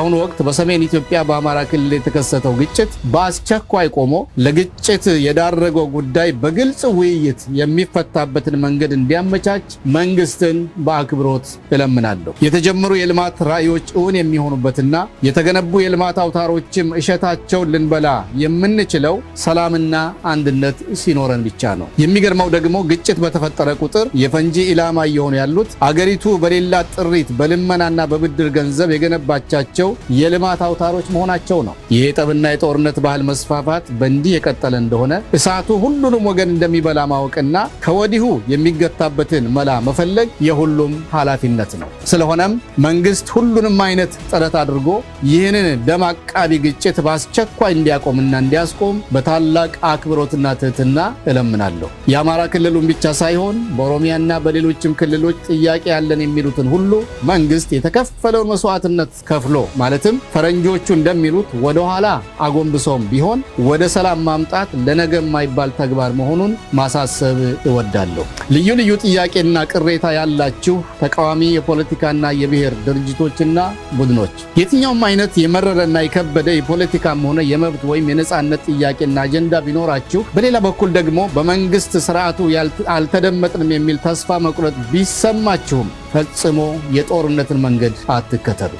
አሁን ወቅት በሰሜን ኢትዮጵያ በአማራ ክልል የተከሰተው ግጭት በአስቸኳይ ቆሞ ለግጭት የዳረገው ጉዳይ በግልጽ ውይይት የሚፈታበትን መንገድ እንዲያመቻች መንግስትን በአክብሮት እለምናለሁ። የተጀመሩ የልማት ራዕዮች እውን የሚሆኑበትና የተገነቡ የልማት አውታሮችም እሸታቸውን ልንበላ የምንችለው ሰላምና አንድነት ሲኖረን ብቻ ነው። የሚገርመው ደግሞ ግጭት በተፈጠረ ቁጥር የፈንጂ ኢላማ እየሆኑ ያሉት አገሪቱ በሌላ ጥሪት በልመናና በብድር ገንዘብ የገነባቻቸው የልማት አውታሮች መሆናቸው ነው። ይህ ጠብና የጦርነት ባህል መስፋፋት በእንዲህ የቀጠለ እንደሆነ እሳቱ ሁሉንም ወገን እንደሚበላ ማወቅና ከወዲሁ የሚገታበትን መላ መፈለግ የሁሉም ኃላፊነት ነው። ስለሆነም መንግስት ሁሉንም አይነት ጥረት አድርጎ ይህንን ደም አቃቢ ግጭት በአስቸኳይ እንዲያቆምና እንዲያስቆም በታላቅ አክብሮትና ትህትና እለምናለሁ። የአማራ ክልሉን ብቻ ሳይሆን በኦሮሚያና በሌሎችም ክልሎች ጥያቄ ያለን የሚሉትን ሁሉ መንግስት የተከፈለውን መስዋዕትነት ከፍሎ ማለትም ፈረንጆቹ እንደሚሉት ወደ ኋላ አጎንብሶም ቢሆን ወደ ሰላም ማምጣት ለነገ የማይባል ተግባር መሆኑን ማሳሰብ እወዳለሁ። ልዩ ልዩ ጥያቄና ቅሬታ ያላችሁ ተቃዋሚ የፖለቲካና የብሔር ድርጅቶችና ቡድኖች የትኛውም አይነት የመረረና የከበደ የፖለቲካም ሆነ የመብት ወይም የነጻነት ጥያቄና አጀንዳ ቢኖራችሁ፣ በሌላ በኩል ደግሞ በመንግስት ስርዓቱ አልተደመጥንም የሚል ተስፋ መቁረጥ ቢሰማችሁም ፈጽሞ የጦርነትን መንገድ አትከተሉ።